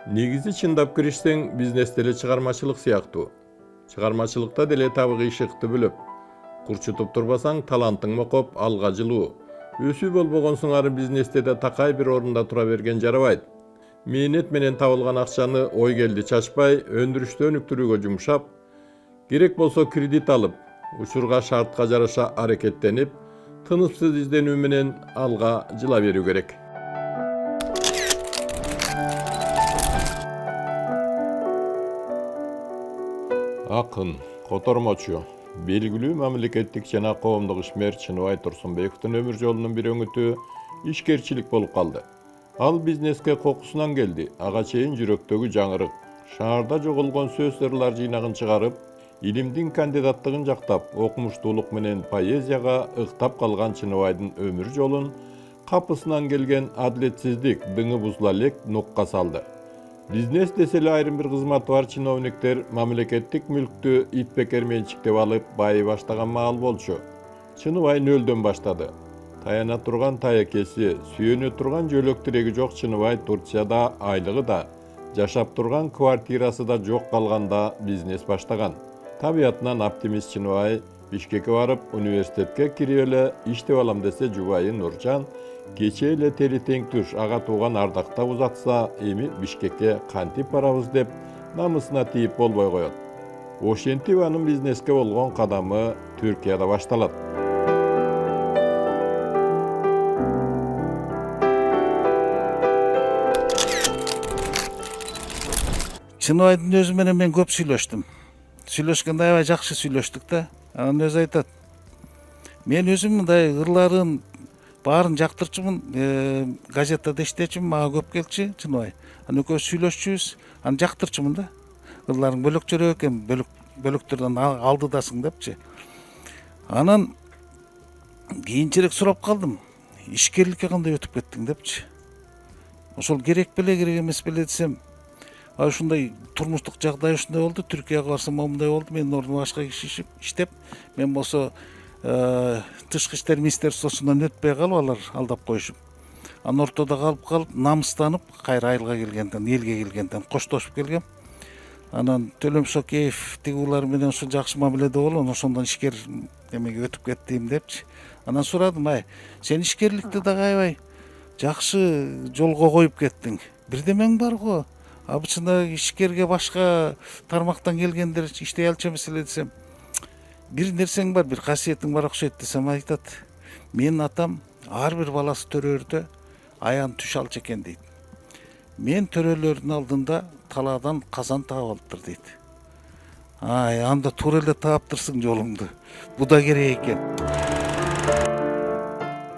Негизи чындап киришсең, бизнесте эле чыгармачылык сыяктуу. Чыгармачылыкта деле табыгы ишыкты бөлөп, курчутуп турбасаң талантың мокоп, алга жылуу. Өсүү болбогон сыңары бизнесте да такай бир орунда тура берген жарабайт. Мээнет менен табылган акчаны ой келди чачпай, өндүрүштү өнүктүрүүгө жумшап, керек болсо кредит алып, учурга шартка жараша аракеттенип, тынычсыз изденүү менен алга жыла берүү керек. Акын, котормочу, белгилүү мамлекеттик жана коомдук ишмер Чыныбай Турсунбековдун өмүр жолунун бир өңүтү ишкерчилик болуп калды. Ал бизнеске кокусунан келди, ага чейин жүрөктөгү жаңырык. Шаарда жоголгон сөз сырлар жыйнагын чыгарып, илимдин кандидаттыгын жактап, окумуштуулук менен поэзияга ыктап калган Чыныбайдын өмүр жолун капысынан келген адилетсиздик, дыңы бузула элек нукка салды. Бизнес десе эле айрым бир кызматы бар чиновниктер мамлекеттик мүлктү итбекер менчиктеп алып байый баштаган маал болчу. Чыныбай нөлдөн баштады. Таяна турган таякеси, сүйөнө турган жөлөк тиреги жок Чыныбай Турцияда айлыгы да, жашап турган квартирасы да жок калганда бизнес баштаган. Табиятынан оптимист Чыныбай Бишкекке барып, университетке кирип эле иштеп алам десе, жубайы Нуржан кече эле тери тең туш ага тууган ардакта узатса, эми Бишкекке кантип барабыз деп намысына тийип болбой коет. Ошентип анын бизнеске болгон кадамы Түркияда башталат. Чыныбайдын өзү менен мен көп сүйлөштүм. Сүйлөшкөндө аябай жакшы сүйлөштүк да. Анан өзү айтат. Мен өзүм мындай ырларын баарын жактырчумун, газетада иштечүмүн, мага көп келчү Чыныбай. Анан экөөбүз сүйлөшчүбүз, анан жактырчумун да. Ырларың бөлөкчөрөөк экен, бөлөктөрдөн алдыдасың депчи. Анан кийинчерээк сурап калдым. Ишкерликке кандай өтүп кеттиң депчи. Ошол керек беле, керек эмес беле десем, ушундай турмуштук жагдай ушундай болду, Түркияга барсам момундай болду, менин ордума башка киши иштеп, мен болсо тышкы иштер министерствосунан өтпөй калып, алар алдап коюшуп. Анан ортодо калып, намыстанып, кайра айылга келгенден, элге келгенден коштошуп келгем. Анан Төлөм Шокеев тигулар менен ушул жакшы мамиледе болгон, ошондон ишкер эмеге өтүп кеттим депчи. Анан сурадым, сен ишкерликти дагы аябай жакшы жолго коюп кеттиң. Бирдемең бар го. Обычно ишкерге башка тармактан келгендер иштей алчу эмес эле десем, бир нерсең бар, бир касиетиң бар окшойт десем, айтат. Менин атам ар бир баласы төрөлөрдө аян түш алчу экен дейт. Мен төрөлөрдүн алдында талаадан казан таап алыптыр дейт. Анда туура эле тааптырсың жолуңду. Бу да керек экен.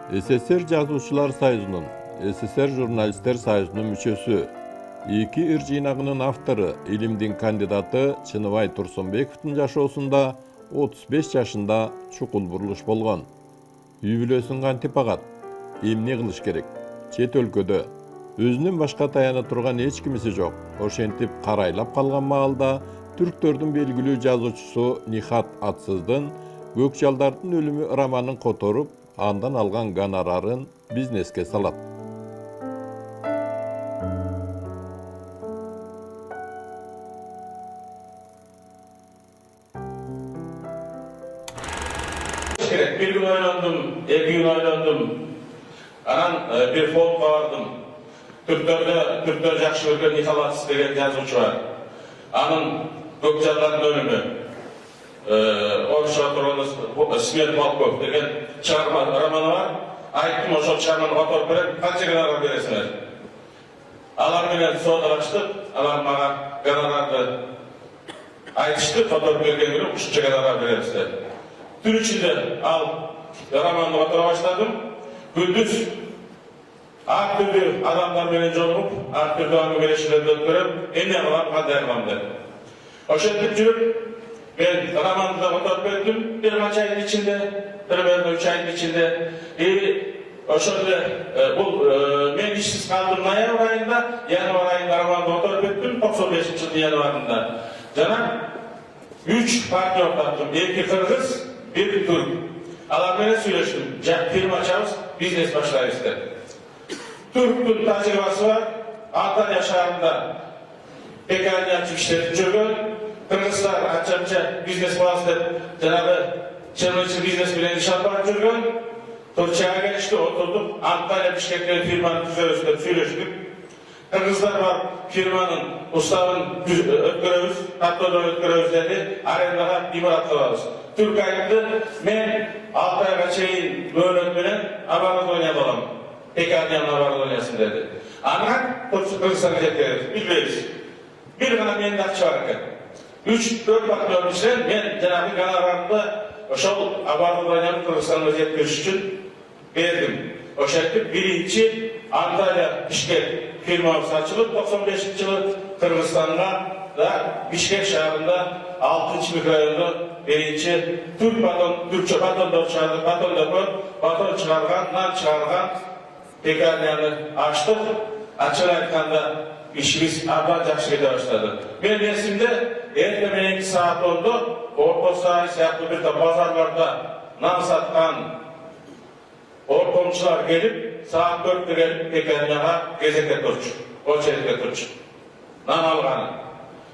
СССР жазуучулар союзунун, СССР журналисттер союзунун мүчөсү, эки ыр жыйнагынын автору, илимдин кандидаты Чыныбай Турсунбековдун жашоосунда 35 жашында чукул бурулуш болгон. Үй бүлөсүн кантип багат? Эмне кылыш керек? Чет өлкөдө өзүнүн башка таяна турган эч кимиси жок. Ошентип карайлап калган маалда түрктөрдүн белгилүү жазуучусу Нихат Атсыздын Көк жалдардын өлүмү романын которуп, андан алган гонорарын бизнеске салат. Bir gün oynandım, 2 gün oynandım. Anam bir fondga bardым. Türkler jakşı көргөн Нихат деген жазуучу бар. Анын Көк жалдардын өлүмү. Орусча турганда Смерть волков деген чыгарма романы бар. Айттым, ошол чыгарманы которуп берем, канча гонорар бересиңер? Алар менен соодаштык, алар мага гонорарды айтышты, которуп берген күнү ушунча гонорар беребиз деп. Түн içinde al романды котора баштадым. Күндүз ар түрдүү адамдар менен жолугуп, ар түрдүү аңгемелешүүлөрдү өткөрүп, эмне кылам, кандай кылам деп. Ошентип жүрүп, мен романды да которуп бердим. Bir канча айдын ичинде, примерно 3 айдын ичинде. Ошондо бул мен ишсиз калдым ноябрь айында, январь айында романды которуп бердим, 95-жылдын январында. Жана 3 партнер таптым, 2 кыргыз, 1 түрк. Алар менен сүйлөштүм. Фирма ачабыз, бизнес баштайбыз деп. Түрктүн тажрыйбасы бар. Анталия шаарында pekani açıp işletip жүрген, Kırgızlar açamça biznes bağlı janağı çırmıcı biznes bilen iş alып жүрген, Turkiyaga gelişti, oturduk, Antalya Bişkek'te firmanın düzeyinde söyleştik. Kırgızlar var, firmanın ustavın ötküröbüz, hattodan ötküröbüz dedi, arendaga imaratlabız. Türk ayında men 6 ayga çeyin bölüm bilen abarız oynayalım. Pekaniyanın abarız oynayasın dedi. Ancak Kırgızstan'a jetkeriz, bilmeyiz. Bir gana menin akçı var eken. 3-4 partnörün içine men janagı ganaranımda oşol abarız oynayalım Kırgızstan'a jetkeriş için verdim. Oşaktık birinci Antalya Bişkek firmamız açılıp 95 yılı Kırgızistan'da da Bişkek şehrinde 6. mikrorayonda birinci Türk baton, Türkçe batonda çıkardık, baton çıkargan, nan çıkargan pekaniyanı açtık. Açık aytkanda işimiz ablan жақсы kete başladı. Ben resimde ertemeninki saat oldu, orta sahi sayaklı bir de pazarlarda nan satkan ortamcılar gelip, saat 4'te gelip pekaniyaga gezekte turçu, очередьte turçu. Nan alğanı.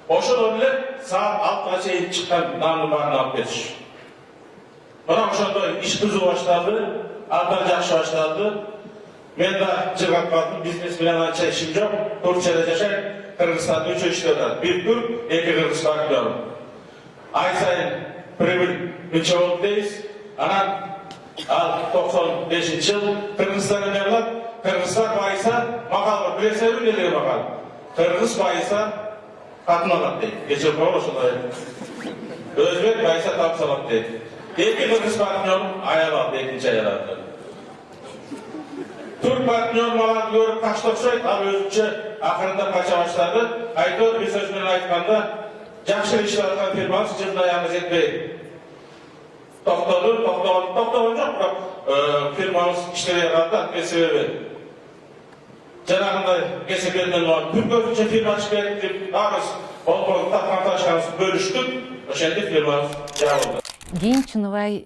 Oşul öyle saat 6'ga çeyin çıkan nanlı barını alıp geçiş. Bana oşanda iş kızı başladı, abdan жақсы başladı. Men de cırgap kaldım, biznes bilen ança işim yok. Turkçe'de yaşayıp, Kırgızistan'da 3 işte öder. Bir Türk, 2 Kırgız bakıyorum. Ay sayın pribül neçe oldu deyiz. Anan al 95 yıl Kırgızistan'a merlap, Kırgızlar baysa makal, bilesevim neleri makal. Kırgız baysa katın alat deyip, geçir koğul oşulay. Özbek baysa tapsalat deyip. 2 Kırgız bakıyorum, ayal aldı, 2. ayal aldı. Türk partnör malan görüp kaçtokşaydı, al özünce akırında kaça başladı. Aytör bir sözünün aytkanda, жақсы işler atan firmamız cırda yalnız etmeyin. Toktolun yok, firmamız işleri yarattı, ne sebebi? Janagınday keseperinden olan Türk özünce firma açıp ettik, ağız, olmalıkta fantaşkamızı bölüştük, oşende firmamız jabıldı. Кийин Чыныбай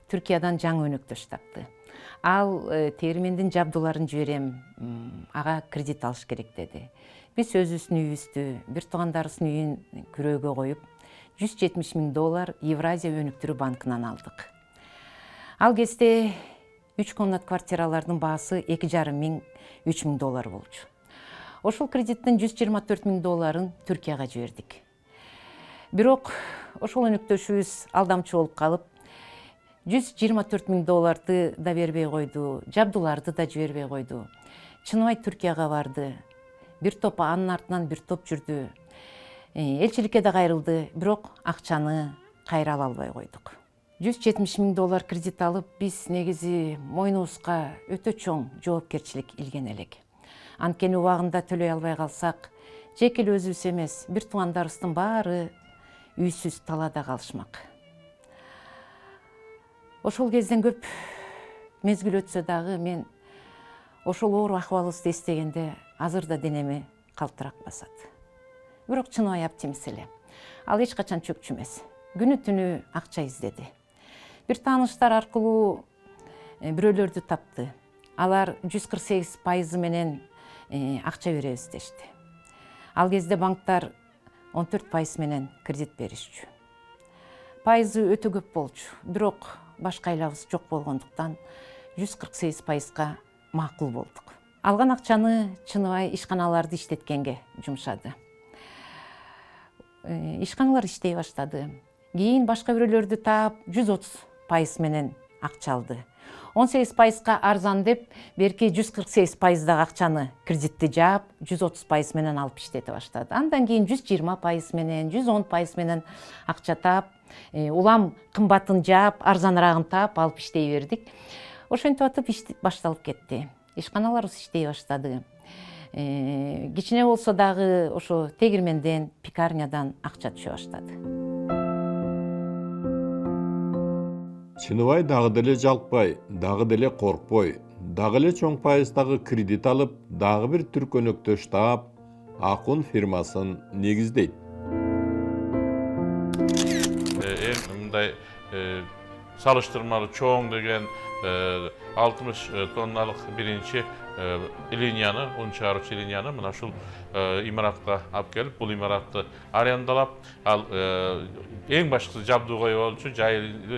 Түркиядан жаңы өнөктөш тапты. Ал термендин жабдууларын жиберем, ага кредит алыш керек деди. Биз өзүбүздүн үйүбүздү, бир туугандарыбыздын үйүн күрөөгө коюп, $170,000 Евразия өнүктүрүү банкынан алдык. Ал кезде 3 комнат квартиралардын баасы $2,500–3,000 болчу. Ошол кредиттин $124,000 Түркияга жибердик. Бирок ошол өнөктөшүбүз алдамчы болуп калып, $124,000 да бербей койду, жабдууларды да жибербей койду. Чыныбай Түркияга барды. Бир топ анын артынан бир топ жүрдү. Элчиликке да кайрылды, бирок акчаны кайра ала албай койдук. $170,000 кредит алып, биз негизи мойнубузга өтө чоң жоопкерчилик илген элек. Анткени убагында төлөй албай калсак, жеке эле өзүбүз эмес, бир туугандарыбыздын баары үйсүз талаада калышмак. Ошол кезден көп мезгил өтсө дагы мен ошол оор акыбалыбызды эстегенде азыр да денеме калтырак басат. Бирок Чыныбай оптимист эле. Ал эч качан чөкчү эмес. Күнү түнү акча издеди. Бир тааныштар аркылуу бирөөлөрдү тапты. Алар 148% менен акча беребиз дешти. Ал кезде банктар 14% менен кредит беришчү. Пайызы өтө көп болчу. Бирок башка айлабыз жок болгондуктан 148%га макул болдук. Алган акчаны Чыныбай ишканаларды иштеткенге жумшады. Ишканалар иштей баштады. Кийин башка бирөөлөрдү таап 130% менен акча алды. 18%га арзан деп, берки 148% дагы акчаны кредитти жаап, 130% менен алып иштете баштады. Андан кийин 120% менен, 110% менен акча таап, улам кымбатын жаап, арзанырагын таап алып иштей бердик. Ошентип атып иш башталып кетти. Ишканаларыбыз иштей баштады. Кичине болсо дагы ошо тегирменден, пекарнядан акча түшө баштады. Чыныбай дагы деле жалкпай, дагы деле коркпой, дагы эле чоң пайыздагы кредит алып, дагы бир түрк өнөктөш таап, Акун фирмасын негиздейт. Мындай salıştırmalı çoğun деген 60 tonnalık birinci liniyanı, un çağırıcı liniyanı mına şul imaratqa alып kelip, bul imaratты arendalap, al en başkısı jabduu koyup olчу,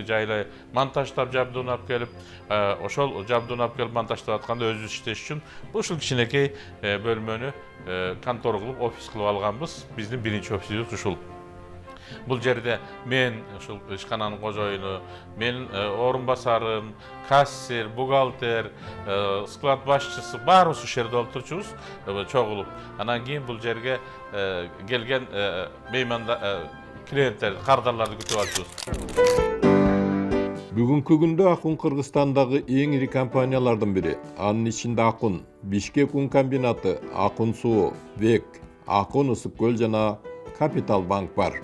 jaylay montajlap jabduunu alып kelip, oşol jabduunu alып kelip montajlap atkanda özübüz işteş üçün ушул кичинекей bölmönü kontor kılıp, ofis kılıp alганбыз. Биздин биринчи ofisimiz ушул. Бұл жерде мен, ушул ишкананын кожоюну, менин орунбасарым, кассир, бухгалтер, склад башчысы баарыбыз ушул жерде отурчубуз, чогулуп. Анан кийин бул жерге келген клиенттер, кардарларды күтүп алчубуз. Бүгүнкү күндө Акун Кыргызстандагы эң ири компаниялардын бири. Анын ичинде Акун, Бишкек ун комбинаты, Акун суу, ВЭК, Акун ысык көл жана Капитал банк бар.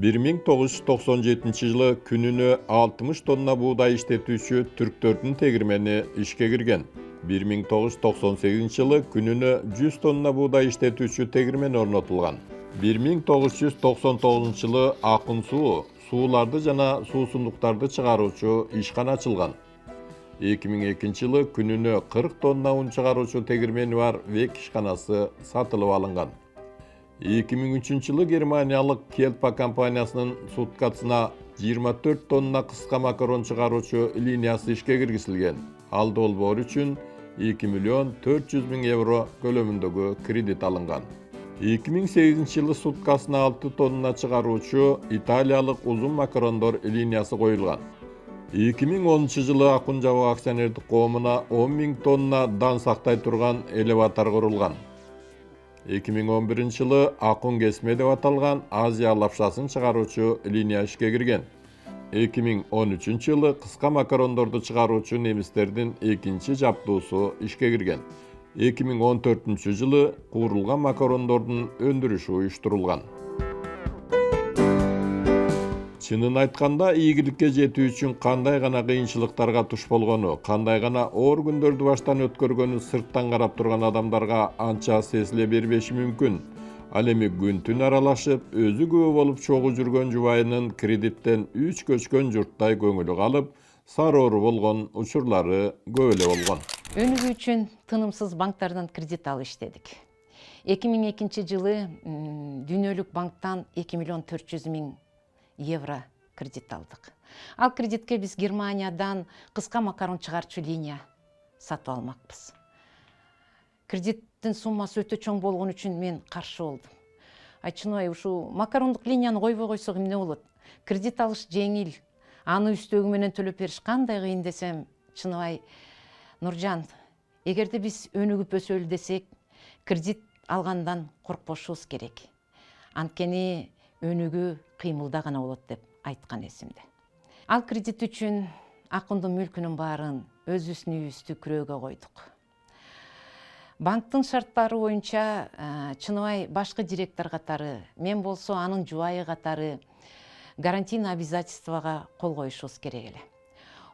1997 жылы күнүнө 60 тонна буудай иштетүүчү түрктөрдүн тегирмени ишке кирген. 1998 жылы күнүнө 100 тонна буудай иштетүүчү тегирмен орнотулган. 1999 жылы Акун суу, сууларды жана суусундуктарды чыгаруучу ишкана ачылган. 2002 жылы күнүнө 40 тонна un чыгаруучу тегирмени бар ВЭК ишканасы сатылып алынган. 2003 жылы Германиялык Келпа компаниясынын суткасына 24 тонна кыска макарон чыгаруучу линиясы ишке киргизилген. Ал долбоор үчүн 2 миллион 400 000 евро көлөмүндөгү кредит алынган. 2008 жылы суткасына 6 тонна чыгаруучу италиялык узун макарондор линиясы коюлган. 2010 жылы Акун жабык акционердик коомуна 10 000 тонна дан сактай турган элеватор курулган. 2011 жылы Акун кесме деп аталган Азия лапшасын чыгаруучу линия ишке кирген. 2013 жылы кыска макарондорду чыгаруучу немистердин экинчи жабдуусу ишке кирген. 2014 жылы куурулган макарондордун өндүрүшү уюштурулган. Чынын айтканда, ийгиликке жетүү үчүн кандай гана кыйынчылыктарга туш болгону, кандай гана оор күндөрдү баштан өткөргөнү сырттан карап турган адамдарга анча сезиле бербеши мүмкүн. Ал эми күн-түн аралашып, өзү күбө болуп чогуу жүргөн жубайынын кредиттен үч көчкөн журттай көңүлү калып, сароору болгон учурлары көп эле болгон. Өнүгүү үчүн тынымсыз банктардан кредит алып иштедик. 2002 жылы Дүйнөлүк банктан 2 миллион 400 000 евро кредит алдык. Ал кредитке биз Германиядан кыска макарон чыгарчу линия сатып алмакпыз. Кредиттин суммасы өтө чоң болгон үчүн мен каршы болдум. Чыныбай ушул макарондук линияны койбой койсок эмне болот? Кредит алыш жеңил, аны үстөгү менен төлөп бериш кандай кыйын десем, чыныбай Нуржан, эгерде биз өнүгүп өсөлү десек, кредит алгандан коркпошубуз керек. Анткени өнүгүү кыймылда гана болот деп айткан эсимде. Ал кредит үчүн Акундун мүлкүнүн баарын өзүбүздүн үйүбүздү күрөөгө койдук. Банктын шарттары боюнча чыныбай башкы директор катары, мен болсо анын жубайы катары гарантийный обязательствага кол коюшубуз керек эле.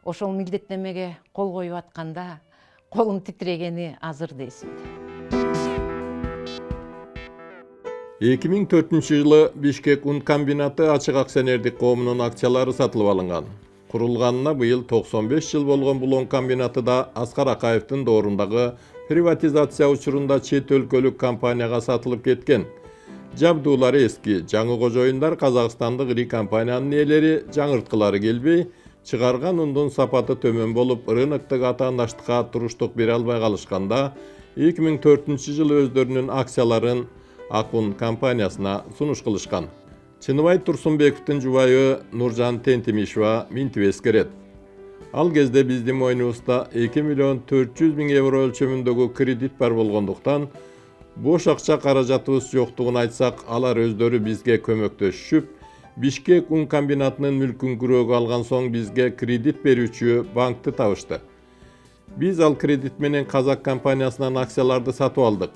Ошол милдеттенмеге кол коюп атканда колум титирегени азыр да эсимде. 2004 жылы Бишкек ун комбинаты ачык акционердик коомунун акциялары сатылып алынган. Курулганына быйыл 95 жыл болгон бул он комбинаты да Аскар Акаевдин доорундагы приватизация учурунда чет өлкөлүк компанияга сатылып кеткен. Жабдуулары эски, жаңы кожоюндар Казакстандык ири компаниянын ээлери жаңырткылары келбей, чыгарган ундун сапаты төмөн болуп, рыноктук атаандаштыкка туруштук бере албай калышканда, 2004 жылы өздөрүнүн акцияларын Акун компаниясына сунуш кылышкан. Чыныбай Турсунбековдун жубайы Нуржан Тентимишева минтип эскерет. Ал кезде биздин мойнубузда 2 миллион 400 000 евро өлчөмүндөгү кредит бар болгондуктан, бош акча каражатыбыз жоктугун айтсак, алар өздөрү бизге көмөктөшүп, Бишкек ун комбинатынын мүлкүн күрөөгө алган соң бизге кредит берүүчү банкты табышты. Биз ал кредит менен Казак компаниясынан акцияларды сатып алдык.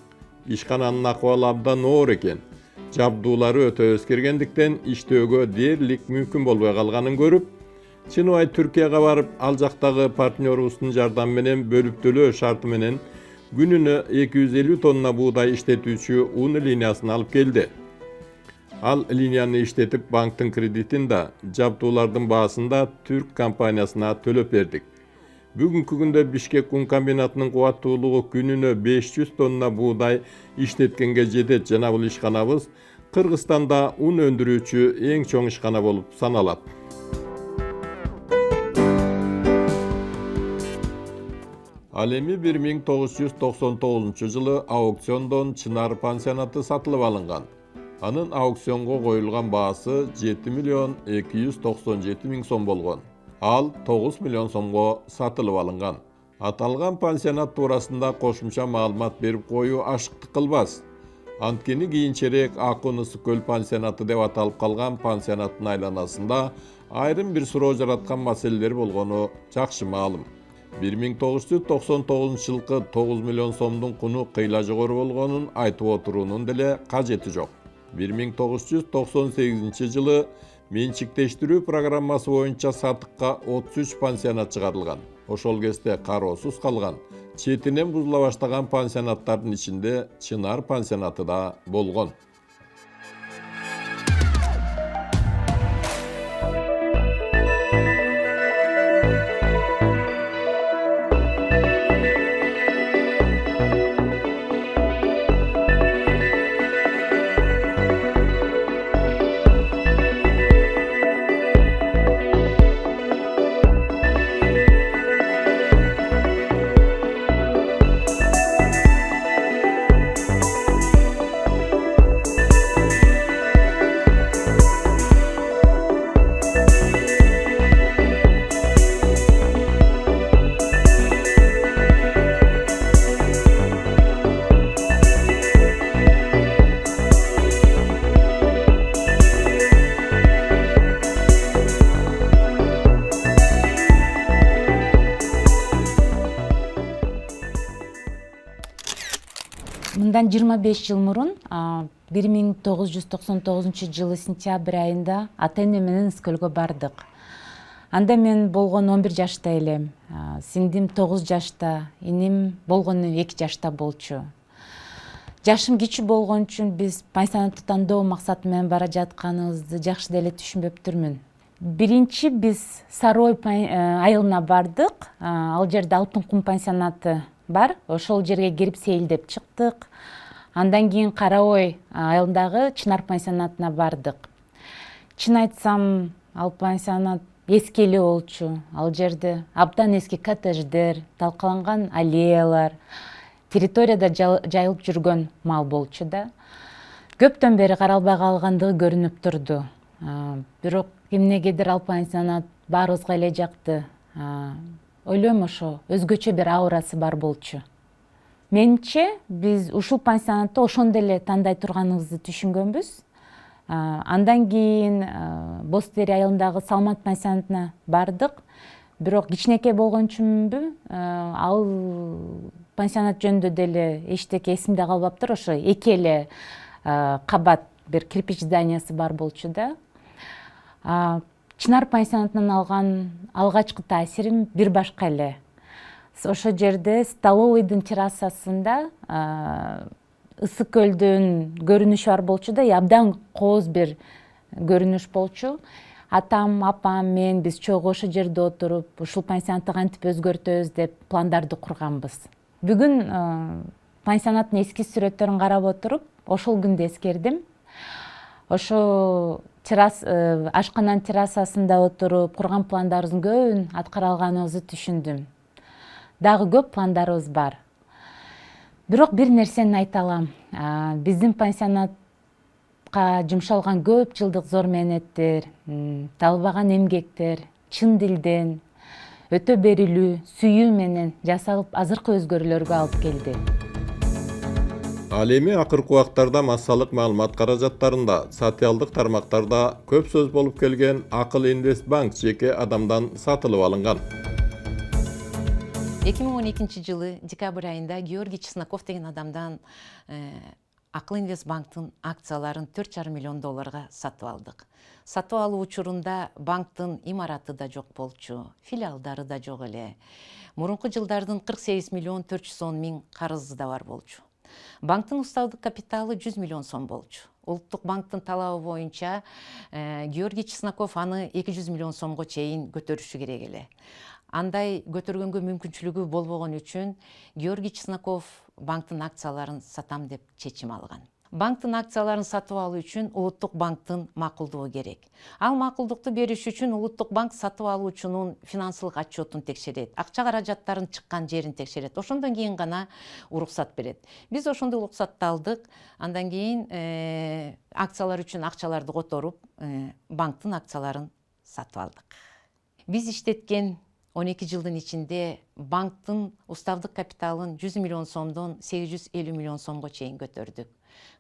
Ишкананын акыбалы абдан оор экен. Жабдуулары өтө өзгөргөндүктөн иштөөгө дээрлик мүмкүн болбой калганын көрүп, Чыныбай Түркияга барып, ал жактагы партнерубуздун жардамы менен бөлүп төлөө шарты менен күнүнө 250 тонна буудай иштетүүчү un линиясын алып келди. Ал линияны иштетип банктын кредитин да, жабдуулардын баасын да Түрк компаниясына төлөп бердик. Бүгүнкү күндө Бишкек ун комбинатынын кубаттуулугу күнүнө 500 тонна буудай иштеткенге жетет жана бул ишканабыз Кыргызстанда ун өндүрүүчү эң чоң ишкана болуп саналат. Ал эми 1999 жылы аукциондон Чынар пансионаты сатылып алынган. Анын аукционго коюлган баасы 7 миллион 297 миң сом болгон. Ал 9 миллион сомго сатылып алынган. Аталган пансионат туурасында кошумча маалымат берип коюу ашыктык кылбас. Анткени кийинчерээк Акын Ысык көл пансионаты деп аталып калган пансионаттын айланасында айрым бир суроо жараткан маселелер болгону жакшы маалым. 1999 жылкы 9 миллион сомдун куну кыйла жогору болгонун айтып отуруунун деле кажети жок. 1998 жылы менчиктештирүү программасы боюнча сатыкка 33 пансионат чыгарылган. Ошол кезде кароосуз калган, четинен бузула баштаган пансионаттардын ичинде Чынар пансионаты да болгон. Мындан 25 жыл мурун 1999 жылы сентябрь айында ата-эне менен Ысыкөлгө бардык. Анда мен болгон 11 жашта элем. Сиңдим 9 жашта, иним болгону 2 жашта болчу. Жашым кичүү болгон үчүн биз пансионатты тандоо максаты менен бара жатканыбызды жакшы деле түшүнбөптүрмүн. Биринчи биз Сарой айылына бардык. Ал жерде Алтын кум пансионаты бар. Ошол жерге кирип сейилдеп чыктык. Андан кийин Караой айылындагы Чынар пансионатына бардык. Чын айтсам, ал пансионат эски эле болчу. Ал жерде абдан эски коттедждер, талкаланган аллеялар, территорияда жайылып жүргөн мал болчу да. Көптөн бери каралбай калгандыгы көрүнүп турду. Бирок эмнегедир ал пансионат баарыбызга эле жакты. Ойлойм, ошо өзгөчө бир аурасы бар болчу. Менимче биз ушул пансионатты ошондой эле тандай турганыбызды түшүнгөнбүз. Андан кийин Бостери айылындагы Салмат пансионатына бардык. Бирок кичинекей болгон үчүнбү, ал пансионат жөнүндө деле эчтеке эсимде калбаптыр. Ошо эки эле кабат бир кирпич зданиясы бар болчу да. Чынар пансионатынан алган алгачкы таасирим бир башка эле. Ошо жерде столовойдун террасасында Ысык көлдүн көрүнүшү бар болчу да, абдан кооз бир көрүнүш болчу. Атам, апам, мен биз чогуу ошо жерде отуруп, ушул пансионатты кантип өзгөртөбүз деп пландарды курганбыз. Бүгүн пансионаттын эски сүрөттөрүн карап отуруп, ошол күндү эскердим. Ошо ашкананын террасасында отуруп, курган пландарыбыздын көбүн аткара алганыбызды түшүндүм. Дагы көп пландарыбыз бар. Бирок бир нерсени айта алам. Биздин пансионатка жумшалган көп жылдык зор мээнеттер, талбаган эмгектер, чын дилден, өтө берилүү, сүйүү менен жасалып азыркы өзгөрүүлөргө алып келди. Ал эми акыркы убактарда массалык маалымат каражаттарында, социалдык тармактарда көп сөз болуп келген Акыл Инвестбанк жеке адамдан сатылып алынган. 2012 жылы декабрь айында Георгий Чесноков деген адамдан Акыл Инвестбанктын акцияларын $4,5 миллион сатып алдык. Сатып алуу учурунда банктын имараты да жок болчу, филиалдары да жок эле. Мурунку жылдардын 48 миллион 410 миң карызы да бар болчу. Банктын уставдык капиталы 100 миллион сом болчу. Улуттук банктын талабы боюнча Георгий Чесноков аны 200 миллион сомго чейин көтөрүшү керек эле. Андай көтөргөнгө мүмкүнчүлүгү болбогон үчүн Георгий Чесноков банктын акцияларын сатам деп чечим алган. Банктын акцияларын сатып алуу үчүн Улуттук банктын макулдугу керек. Ал макулдукту бериш үчүн Улуттук банк сатып алуучунун финансылык отчетун текшерет, акча каражаттарын чыккан жерин текшерет. Ошондон кийин гана уруксат берет. Биз ошондой уруксатты алдык. Андан кийин акциялар үчүн акчаларды которуп, банктын акцияларын сатып алдык. Биз иштеткен 12 жылдын ичинде банктын уставдык капиталын 100 миллион сомдон 850 миллион сомго чейин көтөрдүк.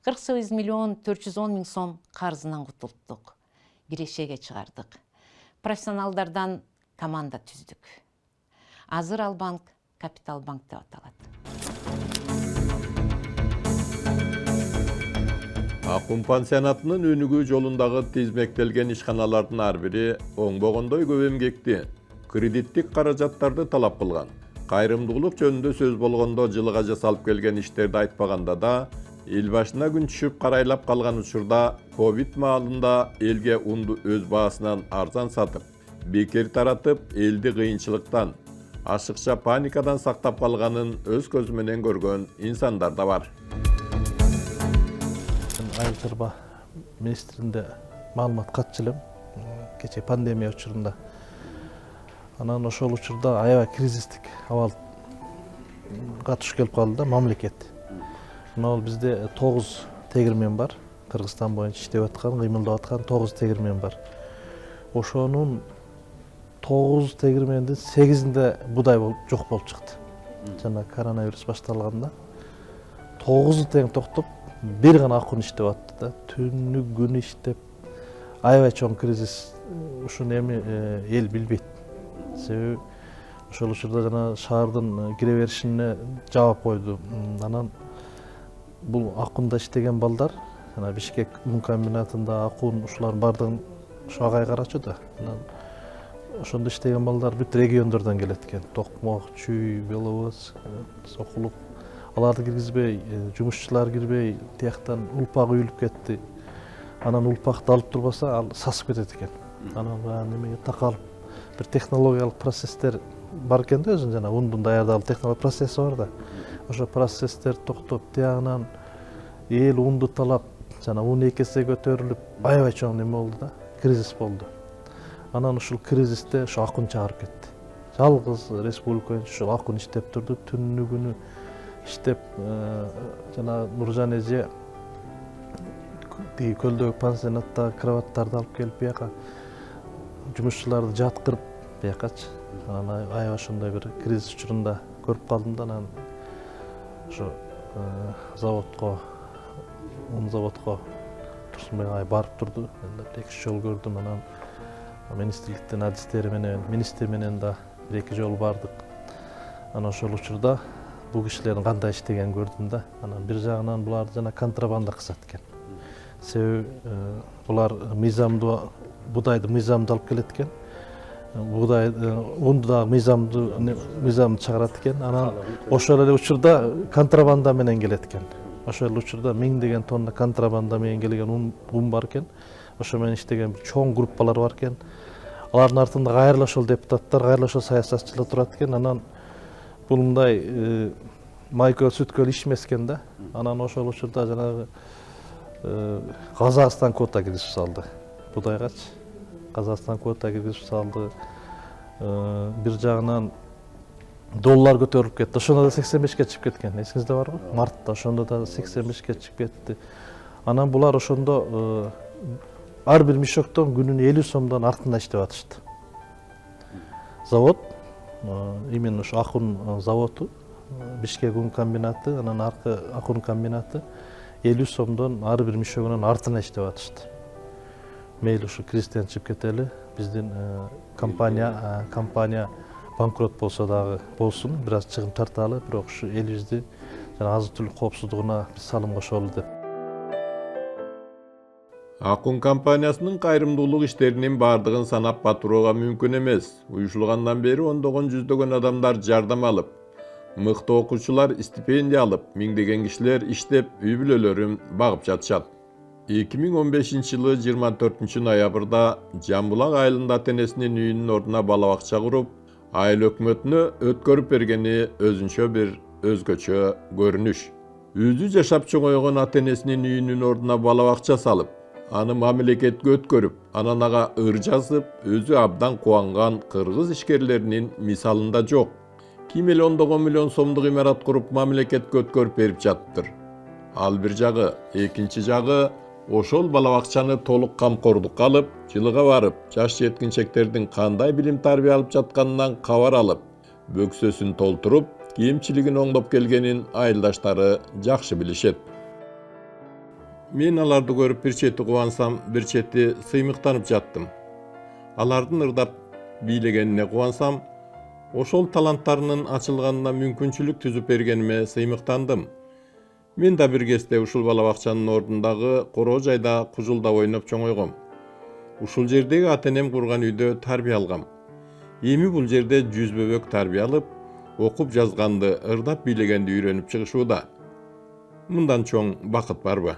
48 миллион 410 миң сом карызынан кутулттук. Кирешеге чыгардык. Профессионалдардан команда түздүк. Азыр ал банк Капитал банк деп аталат. Акун пансионатынын өнүгүү жолундагы тизмектелген ишканалардын ар бири оңбогондой көп эмгекти, кредиттик каражаттарды талап кылган. Кайрымдуулук жөнүндө сөз болгондо жылга жасалып келген иштерди айтпаганда да, эл башына күн түшүп карайлап калган учурда ковид маалында элге унду өз баасынан арзан сатып, бекер таратып, элди кыйынчылыктан, ашыкча паникадан сактап калганын өз көзү менен көргөн инсандар да бар. Айыл чарба министринде маалымат катчы элем кече пандемия учурунда. Анан ошол учурда аябай кризистик абалга туш келип калды да мамлекет. Мына бизде 9 тегирмен бар. Кыргызстан боюнча иштеп аткан, кыймылдап аткан 9 тегирмен бар. Ошонун 9 тегирмендин 8-inde будай жок болуп чыкты. Жана коронавирус башталганда 9 тең токтоп, бир гана акун иштеп атты да. Түнү күнү иштеп, аябай чоң кризис. Ушуну эми эл билбейт. Себеби ошол учурда жана шаардын кире беришине жаап койду. Анан бул акунда иштеген балдар, жана Бишкек мун комбинатында акун ушулардын бардыгын шагай карачу да. Анан ошондо иштеген балдар бүт региондордон келет экен. Токмок, Чүй, Беловоз, Сокулук. Аларды киргизбей, жумушчулар кирбей, тияктан улпак үйүлүп кетти. Анан улпакты алып турбаса, ал сасып кетет экен. Анан немеге такалып бир технологиялык процесстер бар экен да, өзүнүн жана ундун даярдалуу технологиялык процесси бар да. Ошо процесстер токтоп, тиягынан эл унду талап, жана ун 2 эсе көтөрүлүп, аябай чоң неме болду да, кризис болду. Анан ушул кризисте ошо акун чыгарып кетти. Жалгыз республика боюнча ушул акун иштеп турду, түнү күнү иштеп, жана Нуржан эже тиги көлдөгү пансионатта кроваттарды алып келип бияка жумушчуларды жаткырып биякачы. Анан аябай ошондой бир кризис учурунда көрүп калдым да, анан ошо заводко, он заводко Турсунбек агай барып турду. Мен да 2 жолу көрдүм. Анан министрликтин адистери менен, министр менен да 1-2 жолу бардык. Анан ошол учурда бул кишилердин кандай иштегенин көрдүм да. Анан бир жагынан буларды жана контрабанда кылышат экен. Себеби булар мыйзамдуу будайды мыйзамдуу алып келет экен. Будай унду да мыйзамды чыгарат экен. Анан ошол эле учурда контрабанда менен келет экен. Ошол эле учурда 1000 тонна контрабанда менен келген ун бар экен. Ошо менен иштеген чоң группалар бар экен. Алардын артында кайрылы ошол депутаттар, кайрылы ошол саясатчылар турат экен. Анан бул мындай майкө сүткө иш эмес экен да. Анан ошол учурда жанагы Казакстан квота киргизип салды. Будайгачы. Казакстан квота киргизип салды. Бир жагынан доллар көтөрүлүп кетти. Ошондо да 85-ке чыгып кеткен. Эсиңизде барбы? Мартта ошондо да 85-ке чыгып кетти. Анан булар ошондо ар бир мешоктон күнүнө 50 сомдон артында иштеп атышты. Завод, именно ошо акун заводу, Бишкек ун комбинаты, анан аркы акун комбинаты 50 сомдон ар бир мешогунун артына иштеп атышты. Мейли ушу кризистен чыгып кетели, биздин компания банкрот болсо дагы болсун, бир аз чыгым тарталы, бирок ушу элибизди жана азык-түлүк коопсуздугуна салым кошолу деп. Акун компаниясынын кайрымдуулук иштеринин бардыгын санап батырууга мүмкүн эмес. Уюшулгандан бери ондогон жүздөгөн адамдар жардам алып, Мыкты окуучулар стипендия алып, миңдеген кишилер иштеп, үй бүлөлөрүн багып жатышат. 2015 жылы 24 ноябрда Жамбулак айылында ата-энесинин үйүнүн ордуна бала бакча куруп, айыл өкмөтүнө өткөрүп бергени өзүнчө бир өзгөчө көрүнүш. Өзү жашап чоңойгон ата-энесинин үйүнүн ордуна бала бакча салып, аны мамлекетке өткөрүп, анан ага ыр жазып, өзү абдан кубанган кыргыз ишкерлеринин мисалында жок. Ким эле ондогон миллион сомдук имарат куруп мамлекетке өткөрүп берип жатыптыр. Ал бир жагы, экинчи жагы, ошол бала бакчаны толук камкордукка алып, жылыга барып, жаш жеткинчектердин кандай билим тарбия алып жатканынан кабар алып, бөксөсүн толтуруп, кемчилигин оңдоп келгенин айылдаштары жакшы билишет. Мен аларды көрүп бир чети кубансам, бир чети сыймыктанып жаттым. Алардын ырдап бийлегенине кубансам, ошол таланттарынын ачылганына мүмкүнчүлүк түзүп бергениме сыймыктандым. Мен да бир кезде ушул бала бакчанын ордундагы короо жайда кужулдап ойноп чоңойгом. Ушул жердеги ата-энем курган үйдө тарбия алгам. Эми бул жерде жүзбөбөк тарбия алып, окуп жазганды, ырдап бийлегенди үйрөнүп чыгышууда. Мындан чоң бакыт барбы?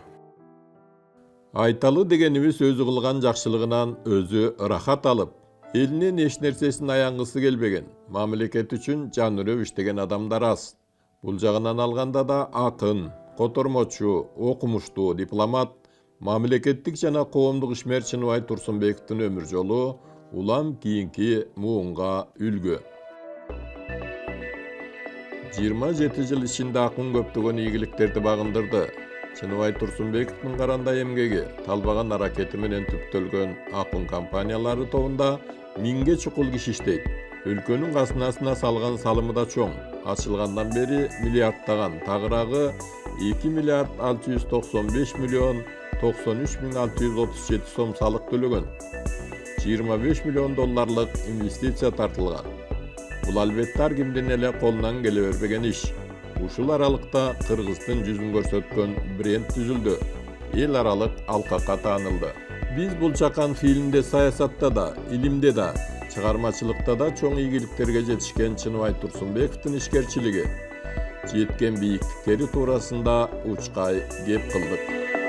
Айталы дегенибиз өзү кылган жакшылыгынан өзү ырахат алып, элинин эч нерсесин аянгысы келбеген, мамлекет үчүн жан үрөп иштеген адамдар аз. Бул жагынан алганда да акын, котормочу, окумуштуу дипломат, мамлекеттик жана коомдук ишмер Чыныбай Турсунбековдун өмүр жолу улам кийинки муунга үлгү. 27 жыл ичинде акын көптөгөн ийгиликтерди багындырды. Чыныбай Турсунбековдун карандай эмгеги, талбаган аракети менен түптөлгөн акын компаниялары тобунда 1000ге чукул киши иштейт. Өлкөнүн казынасына салган салымы да чоң. Ачылгандан бери миллиардтаган, тагыраагы 2 миллиард 695 миллион 93 миң 637 сом салык төлөгөн. 25 миллион долларлык инвестиция тартылган. Бул албетте ар кимдин эле колунан келе бербеген иш. Ушул аралыкта Кыргыздын жүзүн көрсөткөн бренд түзүлдү. Эл аралык алкакка таанылды. Биз бул чакан фильмде, саясатта да, илимде да, чыгармачылыкта да чоң ийгиликтерге жетишкен Чыныбай Турсунбековдун ишкерчилиги, жеткен бийиктиктери туурасында учкай кеп кылдык.